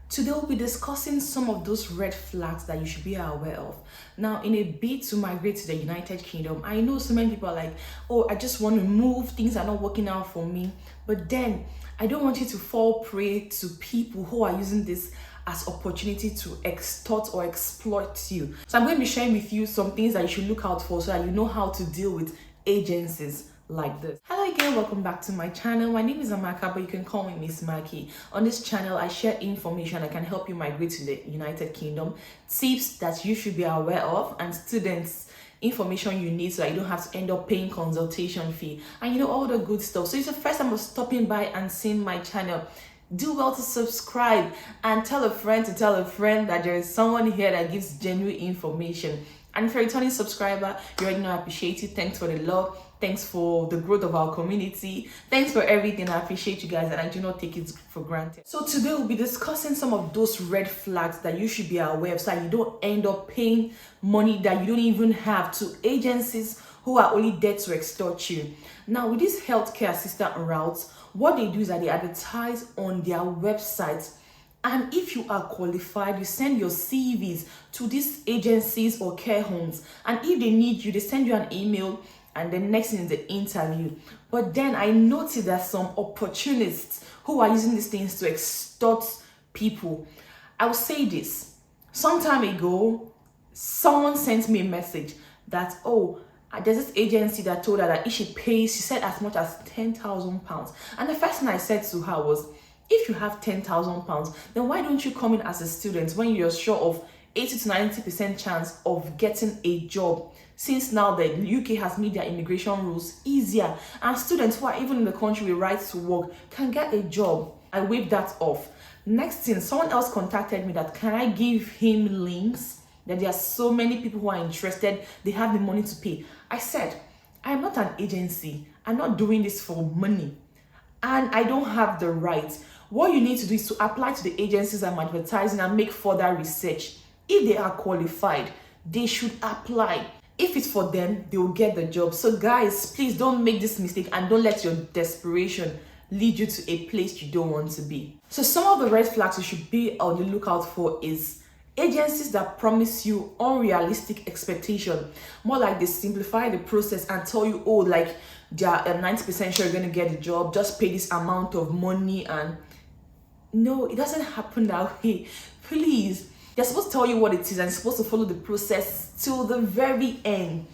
Today we'll be discussing some of those red flags that you should be aware of. Now, in a bid to migrate to the United Kingdom, I know so many people are like, oh, I just want to move, things are not working out for me. But then I don't want you to fall prey to people who are using this as opportunity to extort or exploit you. So I'm going to be sharing with you some things that you should look out for so that you know how to deal with agencies like this. Hello again, welcome back to my channel. My name is Amaka, but you can call me Miss Maki. On this channel, I share information that can help you migrate to the United Kingdom, tips that you should be aware of, and students information you need so that you don't have to end up paying consultation fee and all the good stuff. So it's the first time of stopping by and seeing my channel, do well to subscribe and tell a friend to tell a friend that there is someone here that gives genuine information. And if you're a returning subscriber, you already know I appreciate you. Thanks for the love. Thanks for the growth of our community. Thanks for everything. I appreciate you guys and I do not take it for granted. So today we'll be discussing some of those red flags that you should be aware of so that you don't end up paying money that you don't even have to agencies who are only there to extort you. Now, with these healthcare assistant routes, what they do is that they advertise on their website. And if you are qualified, you send your CVs to these agencies or care homes. And if they need you, they send you an email and the next thing is the interview. But then I noticed that some opportunists who are using these things to extort people. I'll say this. Some time ago, someone sent me a message that, oh, there's this agency that told her that if she pays, she said as much as £10,000. And the first thing I said to her was, if you have £10,000, then why don't you come in as a student when you're sure of 80 to 90% chance of getting a job? Since now the UK has made their immigration rules easier and students who are even in the country with rights to work can get a job. I waved that off. Next thing, someone else contacted me that can I give him links, that there are so many people who are interested, they have the money to pay. I said, I am not an agency. I'm not doing this for money and I don't have the right. What you need to do is to apply to the agencies I'm advertising and make further research. If they are qualified, they should apply. If it's for them, they will get the job. So guys, please don't make this mistake and don't let your desperation lead you to a place you don't want to be. So some of the red flags you should be on the lookout for is agencies that promise you unrealistic expectation. More like they simplify the process and tell you, oh, like they are 90% sure you're going to get a job, just pay this amount of money. And no, it doesn't happen that way. Please. They're supposed to tell you what it is and you're supposed to follow the process till the very end.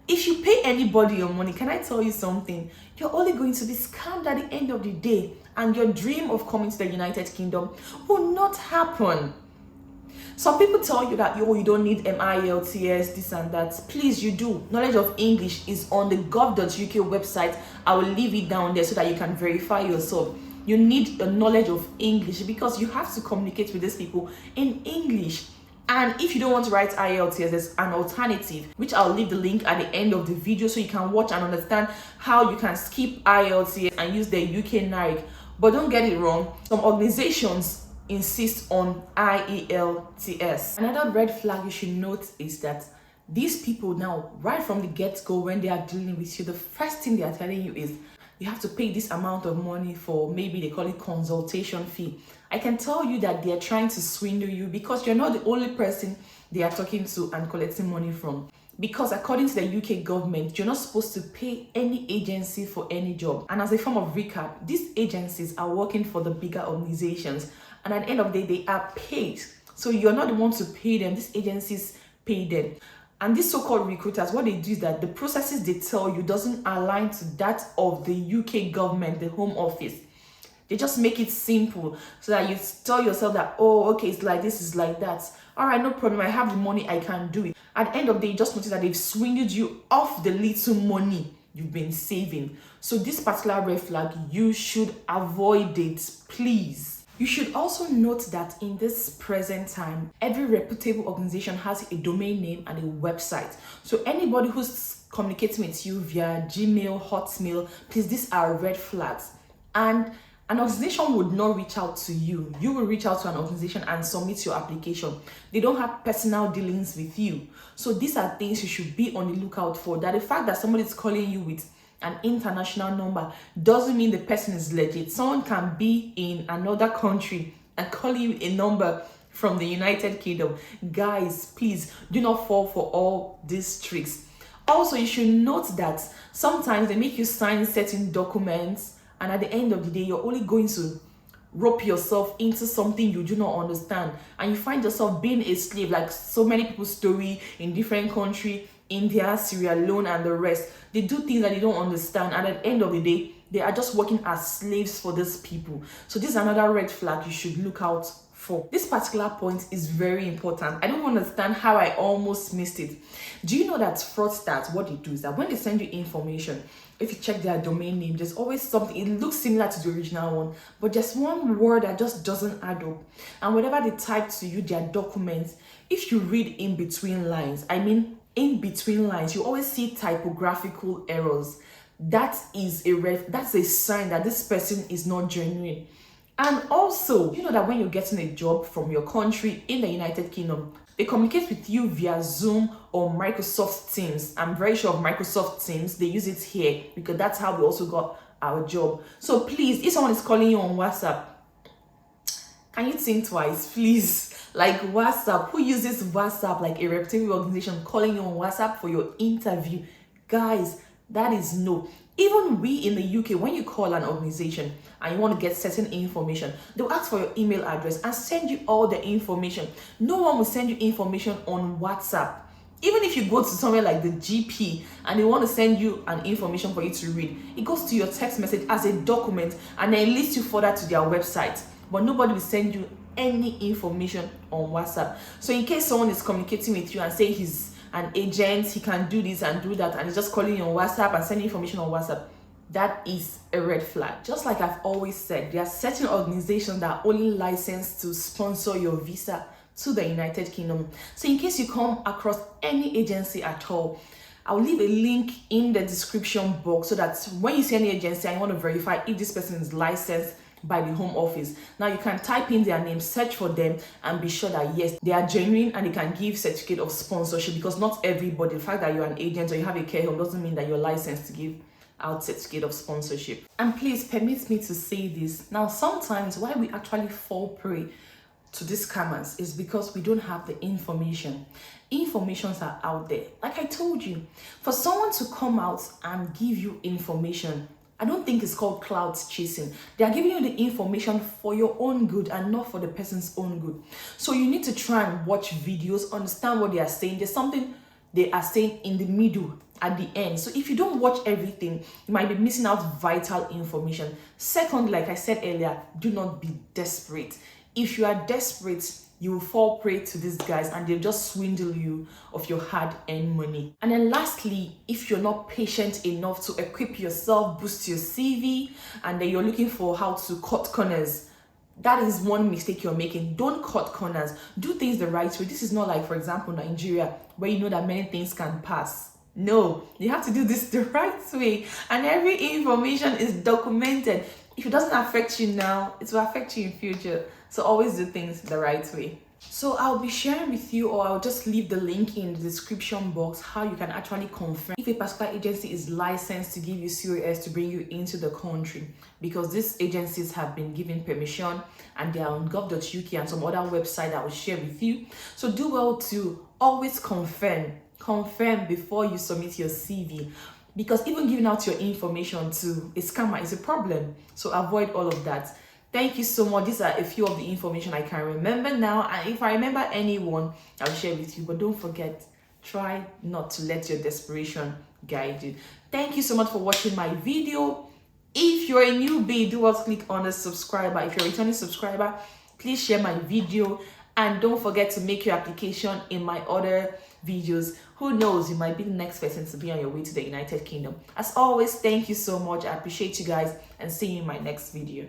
If you pay anybody your money, can I tell you something? You're only going to be scammed at the end of the day and your dream of coming to the United Kingdom will not happen. Some people tell you that you don't need MILTS, this and that. Please, you do. Knowledge of English is on the gov.uk website. I will leave it down there so that you can verify yourself. You need a knowledge of English because you have to communicate with these people in English. And if you don't want to write IELTS, there's an alternative, which I'll leave the link at the end of the video so you can watch and understand how you can skip IELTS and use the UK NARIC. But don't get it wrong, some organizations insist on IELTS. Another red flag you should note is that these people now, right from the get-go, when they are dealing with you, the first thing they are telling you is, you have to pay this amount of money for, maybe they call it consultation fee. I can tell you that they're trying to swindle you because you're not the only person they are talking to and collecting money from. Because according to the UK government, you're not supposed to pay any agency for any job. And as a form of recap, these agencies are working for the bigger organizations. And at the end of the day, they are paid. So you're not the one to pay them. These agencies pay them. And these so-called recruiters, what they do is that the processes they tell you doesn't align to that of the UK government, the Home Office. They just make it simple so that you tell yourself that, oh, okay, it's like this, is like that. All right, no problem. I have the money, I can do it. At the end of the day, you just notice that they've swindled you off the little money you've been saving. So this particular red flag, you should avoid it, please. You should also note that in this present time, every reputable organization has a domain name and a website. So anybody who's communicating with you via Gmail, Hotmail, please, these are red flags. And an organization would not reach out to you. You will reach out to an organization and submit your application. They don't have personal dealings with you. So these are things you should be on the lookout for. That the fact that somebody is calling you with an international number doesn't mean the person is legit. Someone can be in another country and calling you a number from the United Kingdom. Guys, please do not fall for all these tricks. Also, you should note that sometimes they make you sign certain documents, and at the end of the day, you're only going to rope yourself into something you do not understand, and you find yourself being a slave, like so many people's story in different countries, India, Sierra Leone, and the rest. They do things that they don't understand, and at the end of the day, they are just working as slaves for these people. So this is another red flag you should look out for. This particular point is very important. I don't understand how I almost missed it. Do you know that fraudsters, what they do is that when they send you information, if you check their domain name, there's always something, it looks similar to the original one, but there's one word that just doesn't add up. And whenever they type to you their documents, if you read in between lines, in between lines, you always see typographical errors. That's a sign that this person is not genuine. And also, you know that when you're getting a job from your country in the United Kingdom, they communicate with you via Zoom or Microsoft Teams. I'm very sure of Microsoft Teams. They use it here because that's how we also got our job. So please, if someone is calling you on WhatsApp, can you think twice, please? Like WhatsApp, who uses WhatsApp like a reputable organization calling you on WhatsApp for your interview? Guys, that is no. Even we in the UK, when you call an organization and you want to get certain information, they'll ask for your email address and send you all the information. No one will send you information on WhatsApp. Even if you go to somewhere like the GP and they want to send you an information for you to read, it goes to your text message as a document and then leads you further to their website. But nobody will send you any information on WhatsApp. So in case someone is communicating with you and say he's an agent, he can do this and do that, and he's just calling you on WhatsApp and sending information on WhatsApp, that is a red flag. Just like I've always said, there are certain organizations that are only licensed to sponsor your visa to the United Kingdom. So in case you come across any agency at all, I'll leave a link in the description box so that when you see any agency and you want to verify if this person is licensed by the Home Office, now you can type in their name, search for them, and be sure that yes, they are genuine and they can give certificate of sponsorship, because not everybody, the fact that you're an agent or you have a care home doesn't mean that you're licensed to give out certificate of sponsorship. And please permit me to say this. Now, sometimes why we actually fall prey to these scammers is because we don't have the information. Informations are out there. Like I told you, for someone to come out and give you information, I don't think it's called cloud chasing. They are giving you the information for your own good and not for the person's own good. So you need to try and watch videos, understand what they are saying. There's something they are saying in the middle, at the end. So if you don't watch everything, you might be missing out vital information. Second, like I said earlier, do not be desperate. If you are desperate, you will fall prey to these guys and they'll just swindle you of your hard-earned money. And then lastly, if you're not patient enough to equip yourself, boost your CV, and then you're looking for how to cut corners, that is one mistake you're making. Don't cut corners. Do things the right way. This is not like, for example, Nigeria, where you know that many things can pass. No, you have to do this the right way. And every information is documented. If it doesn't affect you now, it will affect you in future. So always do things the right way. So I'll be sharing with you, or I'll just leave the link in the description box, how you can actually confirm if a particular agency is licensed to give you COS to bring you into the country, because these agencies have been given permission and they are on gov.uk and some other website I will share with you. So do well to always confirm before you submit your CV, because even giving out your information to a scammer is a problem. So avoid all of that. Thank you so much. These are a few of the information I can remember now, and if I remember anyone, I'll share with you. But don't forget, try not to let your desperation guide you. Thank you so much for watching my video. If you're a newbie, do also click on the subscriber. If you're a returning subscriber, please share my video, and don't forget to make your application in my other videos. Who knows, you might be the next person to be on your way to the United Kingdom. As always, thank you so much. I appreciate you guys, and see you in my next video.